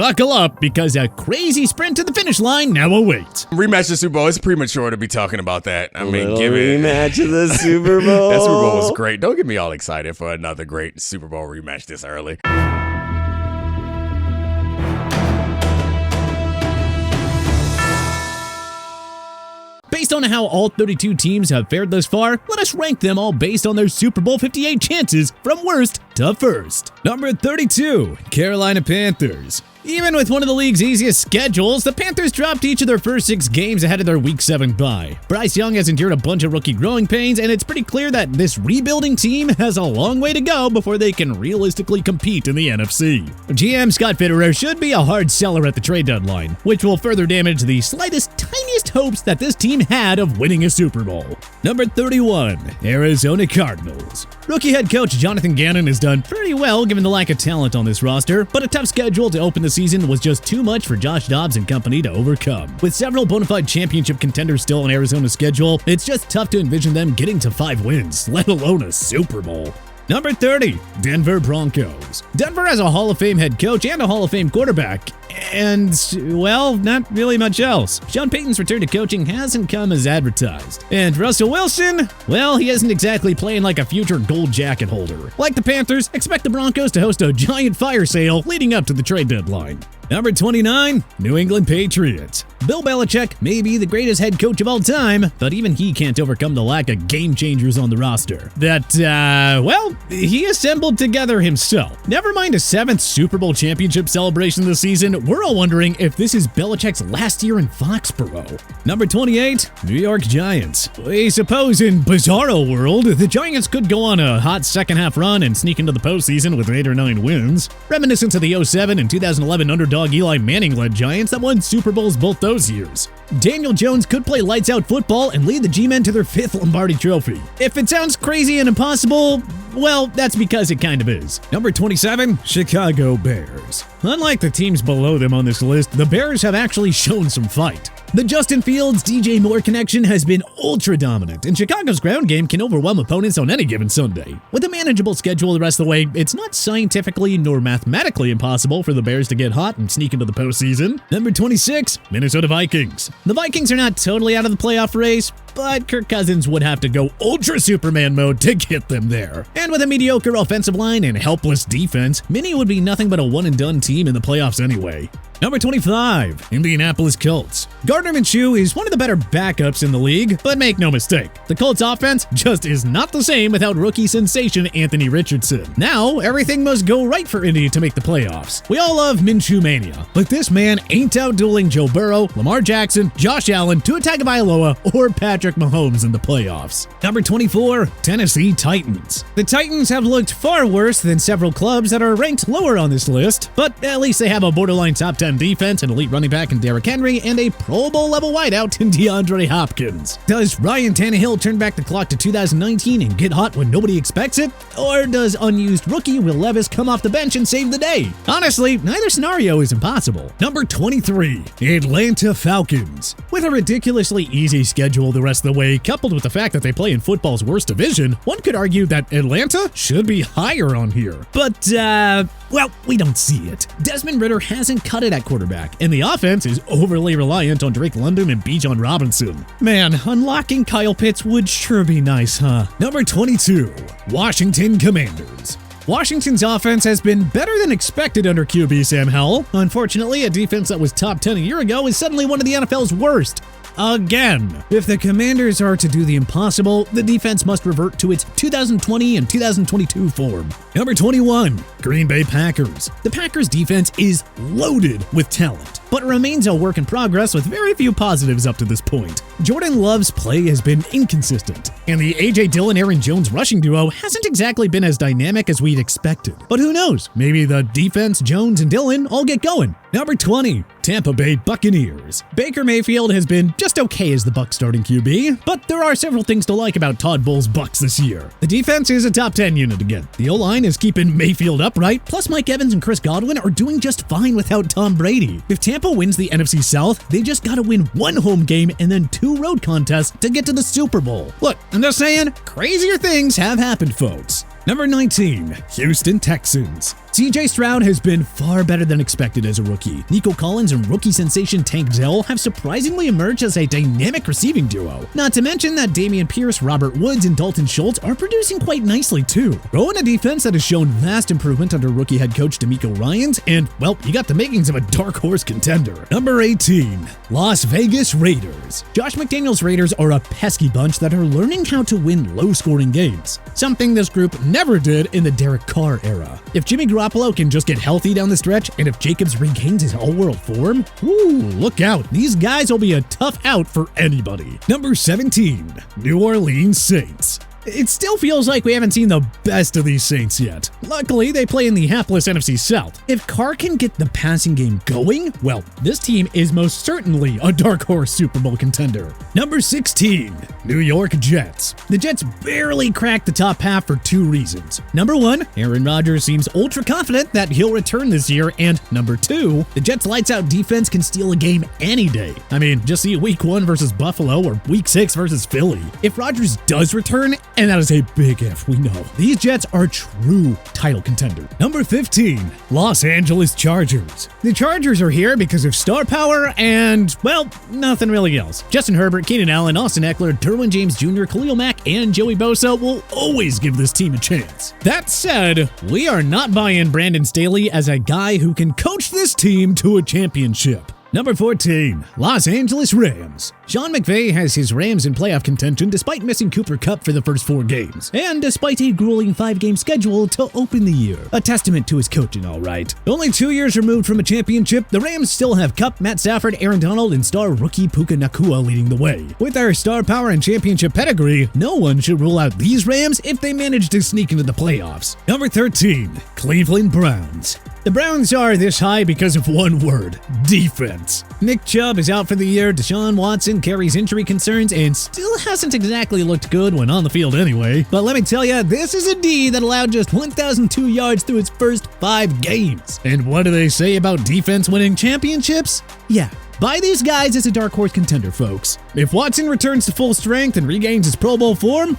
buckle up because a crazy sprint to the finish line now awaits. Rematch the Super Bowl. It's premature to be talking about that. I mean, give it. Rematch of the Super Bowl. That Super Bowl was great. Don't get me all excited for another great Super Bowl rematch this early. Based on how all 32 teams have fared thus far, let us rank them all based on their Super Bowl 58 chances from worst to first. Number 32, Carolina Panthers. Even with one of the league's easiest schedules, the Panthers dropped each of their first 6 games ahead of their Week 7 bye. Bryce Young has endured a bunch of rookie growing pains, and it's pretty clear that this rebuilding team has a long way to go before they can realistically compete in the NFC. GM Scott Fitterer should be a hard seller at the trade deadline, which will further damage the tiniest hopes that this team had of winning a Super Bowl. Number 31, Arizona Cardinals. Rookie head coach Jonathan Gannon has done pretty well given the lack of talent on this roster, but a tough schedule to open the season was just too much for Josh Dobbs and company to overcome. With several bona fide championship contenders still on Arizona's schedule, it's just tough to envision them getting to 5 wins, let alone a Super Bowl. Number 30, Denver Broncos. Denver has a Hall of Fame head coach and a Hall of Fame quarterback. And, well, not really much else. Sean Payton's return to coaching hasn't come as advertised. And Russell Wilson, well, he isn't exactly playing like a future gold jacket holder. Like the Panthers, expect the Broncos to host a giant fire sale leading up to the trade deadline. Number 29, New England Patriots. Bill Belichick may be the greatest head coach of all time, but even he can't overcome the lack of game changers on the roster that, well, he assembled together himself. Never mind a 7th Super Bowl championship celebration this season, we're all wondering if this is Belichick's last year in Foxborough. Number 28, New York Giants. We suppose in Bizarro World, the Giants could go on a hot second-half run and sneak into the postseason with 8 or 9 wins, reminiscent of the 07 and 2011 underdog Eli Manning-led Giants that won Super Bowls both those years. Daniel Jones could play lights-out football and lead the G-Men to their 5th Lombardi Trophy. If it sounds crazy and impossible, well, that's because it kind of is. Number 27, Chicago Bears. Unlike the teams below them on this list, the Bears have actually shown some fight. The Justin Fields, DJ Moore connection has been ultra dominant, and Chicago's ground game can overwhelm opponents on any given Sunday. With a manageable schedule the rest of the way, it's not scientifically nor mathematically impossible for the Bears to get hot and sneak into the postseason. Number 26, Minnesota Vikings. The Vikings are not totally out of the playoff race, but Kirk Cousins would have to go Ultra Superman mode to get them there. And with a mediocre offensive line and helpless defense, Minnie would be nothing but a one-and-done team in the playoffs anyway. Number 25, Indianapolis Colts. Gardner Minshew is one of the better backups in the league, but make no mistake, the Colts offense just is not the same without rookie sensation Anthony Richardson. Now, everything must go right for Indy to make the playoffs. We all love Minshew mania, but this man ain't outdueling Joe Burrow, Lamar Jackson, Josh Allen, Tua Tagovailoa, or Patrick Mahomes in the playoffs. Number 24, Tennessee Titans. The Titans have looked far worse than several clubs that are ranked lower on this list, but at least they have a borderline top 10 defense, an elite running back in Derrick Henry, and a Pro Bowl level wideout in DeAndre Hopkins. Does Ryan Tannehill turn back the clock to 2019 and get hot when nobody expects it? Or does unused rookie Will Levis come off the bench and save the day? Honestly, neither scenario is impossible. Number 23, Atlanta Falcons. With a ridiculously easy schedule the rest of the way, coupled with the fact that they play in football's worst division, one could argue that Atlanta should be higher on here. But, well, we don't see it. Desmond Ridder hasn't cut it at quarterback, and the offense is overly reliant on Drake London and Bijan Robinson. Man, unlocking Kyle Pitts would sure be nice, huh? Number 22, Washington Commanders. Washington's offense has been better than expected under QB Sam Howell. Unfortunately, a defense that was top 10 a year ago is suddenly one of the NFL's worst. Again. If the Commanders are to do the impossible, the defense must revert to its 2020 and 2022 form. Number 21, Green Bay Packers. The Packers defense is loaded with talent, but remains a work in progress with very few positives up to this point. Jordan Love's play has been inconsistent, and the A.J. Dillon-Aaron Jones rushing duo hasn't exactly been as dynamic as we'd expected. But who knows, maybe the defense, Jones, and Dillon all get going. Number 20, Tampa Bay Buccaneers. Baker Mayfield has been just okay as the Bucs starting QB, but there are several things to like about Todd Bowles' Bucs this year. The defense is a top 10 unit again. The O-line is keeping Mayfield upright, plus Mike Evans and Chris Godwin are doing just fine without Tom Brady. If Tampa wins the NFC South, they just gotta win one home game and then 2 road contests to get to the Super Bowl. Look, I'm just saying, crazier things have happened, folks. Number 19, Houston Texans. CJ Stroud has been far better than expected as a rookie. Nico Collins and rookie sensation Tank Dell have surprisingly emerged as a dynamic receiving duo. Not to mention that Dameon Pierce, Robert Woods, and Dalton Schultz are producing quite nicely too. Throw in a defense that has shown vast improvement under rookie head coach DeMeco Ryans, and, well, you got the makings of a dark horse contender. Number 18, Las Vegas Raiders. Josh McDaniels' Raiders are a pesky bunch that are learning how to win low-scoring games, something this group never did in the Derek Carr era. If Jimmy Garoppolo can just get healthy down the stretch, and if Jacobs regains his all-world form, look out. These guys will be a tough out for anybody. Number 17, New Orleans Saints. It still feels like we haven't seen the best of these Saints yet. Luckily, they play in the hapless NFC South. If Carr can get the passing game going, well, this team is most certainly a dark horse Super Bowl contender. Number 16, New York Jets. The Jets barely cracked the top half for two reasons. Number 1, Aaron Rodgers seems ultra confident that he'll return this year, and number 2, the Jets' lights-out defense can steal a game any day. I mean, just see Week 1 versus Buffalo or Week 6 versus Philly. If Rodgers does return, and that is a big if, we know, these Jets are true title contender. Number 15, Los Angeles Chargers. The Chargers are here because of star power and, well, nothing really else. Justin Herbert, Keenan Allen, Austin Eckler, Derwin James Jr., Khalil Mack, and Joey Bosa will always give this team a chance. That said, we are not buying Brandon Staley as a guy who can coach this team to a championship. Number 14, Los Angeles Rams. Sean McVay has his Rams in playoff contention despite missing Cooper Kupp for the first 4 games, and despite a grueling 5-game schedule to open the year. A testament to his coaching, all right. Only 2 years removed from a championship, the Rams still have Kupp, Matt Stafford, Aaron Donald, and star rookie Puka Nacua leading the way. With their star power and championship pedigree, no one should rule out these Rams if they manage to sneak into the playoffs. Number 13, Cleveland Browns. The Browns are this high because of one word: defense. Nick Chubb is out for the year, Deshaun Watson carries injury concerns, and still hasn't exactly looked good when on the field anyway. But let me tell ya, this is a D that allowed just 1,002 yards through its first 5 games. And what do they say about defense winning championships? Yeah. Buy these guys as a dark horse contender, folks. If Watson returns to full strength and regains his Pro Bowl form,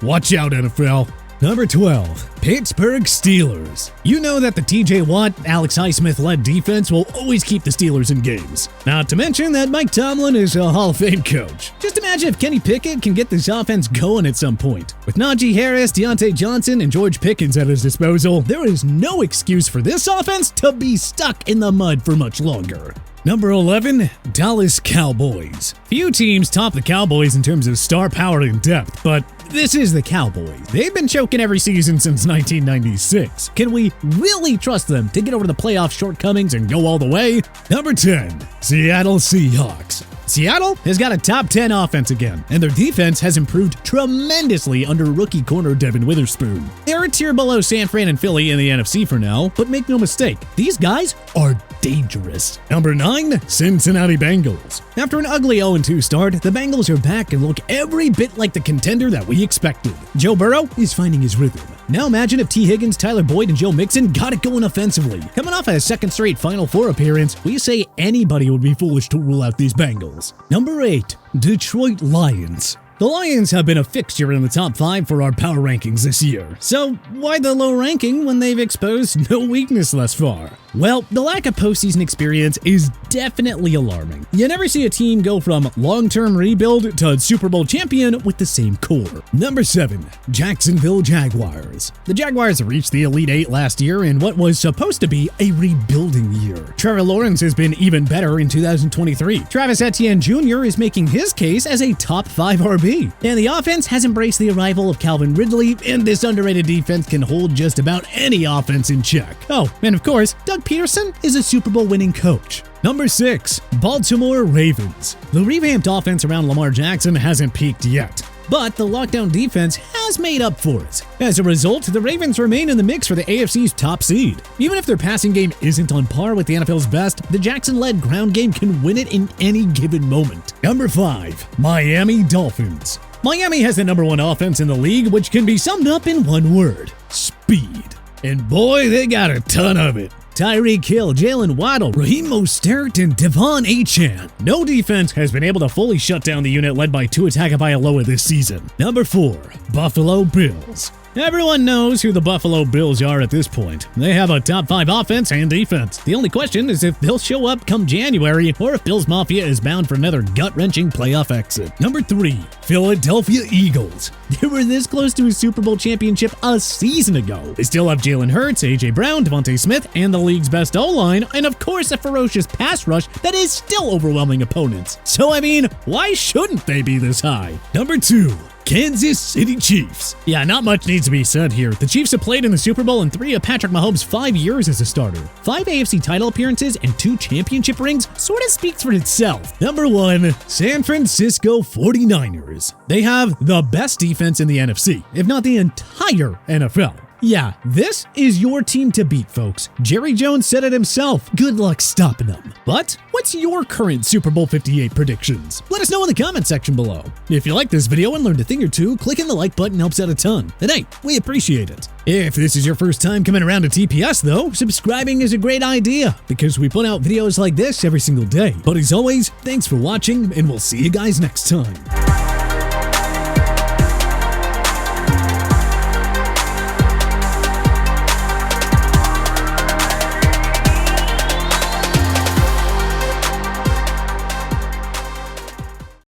watch out, NFL. Number 12, Pittsburgh Steelers. You know that the TJ Watt, Alex Highsmith-led defense will always keep the Steelers in games. Not to mention that Mike Tomlin is a Hall of Fame coach. Just imagine if Kenny Pickett can get this offense going at some point. With Najee Harris, Deontay Johnson, and George Pickens at his disposal, there is no excuse for this offense to be stuck in the mud for much longer. Number 11, Dallas Cowboys. Few teams top the Cowboys in terms of star power and depth, but this is the Cowboys. They've been choking every season since 1996. Can we really trust them to get over the playoff shortcomings and go all the way? Number 10, Seattle Seahawks. Seattle has got a top 10 offense again, and their defense has improved tremendously under rookie corner Devin Witherspoon. They're a tier below San Fran and Philly in the NFC for now, but make no mistake, these guys are dangerous. Number 9, Cincinnati Bengals. After an ugly 0-2 start, the Bengals are back and look every bit like the contender that we expected. Joe Burrow is finding his rhythm. Now imagine if T. Higgins, Tyler Boyd, and Joe Mixon got it going offensively. Coming off a second straight Final Four appearance, we say anybody would be foolish to rule out these Bengals. Number 8, Detroit Lions. The Lions have been a fixture in the top 5 for our power rankings this year. So why the low ranking when they've exposed no weakness thus far? Well, the lack of postseason experience is definitely alarming. You never see a team go from long-term rebuild to Super Bowl champion with the same core. Number 7, Jacksonville Jaguars. The Jaguars reached the Elite 8 last year in what was supposed to be a rebuilding year. Trevor Lawrence has been even better in 2023. Travis Etienne Jr. is making his case as a top 5 RB. And the offense has embraced the arrival of Calvin Ridley, and this underrated defense can hold just about any offense in check. Oh, and of course, Doug Peterson is a Super Bowl winning coach. Number 6, Baltimore Ravens. The revamped offense around Lamar Jackson hasn't peaked yet, but the lockdown defense has made up for it. As a result, the Ravens remain in the mix for the AFC's top seed. Even if their passing game isn't on par with the NFL's best, the Jackson-led ground game can win it in any given moment. Number 5, Miami Dolphins. Miami has the number 1 offense in the league, which can be summed up in one word: speed. And boy, they got a ton of it. Tyreek Hill, Jalen Waddle, Raheem Mostert, and Devon Achane. No defense has been able to fully shut down the unit led by Tua Tagovailoa this season. Number 4, Buffalo Bills. Everyone knows who the Buffalo Bills are at this point. They have a top 5 offense and defense. The only question is if they'll show up come January or if Bills Mafia is bound for another gut-wrenching playoff exit. Number 3, Philadelphia Eagles. They were this close to a Super Bowl championship a season ago. They still have Jalen Hurts, A.J. Brown, Devontae Smith, and the league's best O-line, and of course a ferocious pass rush that is still overwhelming opponents. So I mean, why shouldn't they be this high? Number 2, Kansas City Chiefs. Yeah, not much needs to be said here. The Chiefs have played in the Super Bowl in 3 of Patrick Mahomes' 5 years as a starter. 5 AFC title appearances and 2 championship rings sort of speaks for itself. Number 1, San Francisco 49ers. They have the best defense in the NFC, if not the entire NFL. Yeah, this is your team to beat, folks. Jerry Jones said it himself. Good luck stopping them. But what's your current Super Bowl 58 predictions? Let us know in the comment section below. If you like this video and learned a thing or two, clicking the like button helps out a ton. And hey, we appreciate it. If this is your first time coming around to TPS though, subscribing is a great idea because we put out videos like this every single day. But as always, thanks for watching and we'll see you guys next time.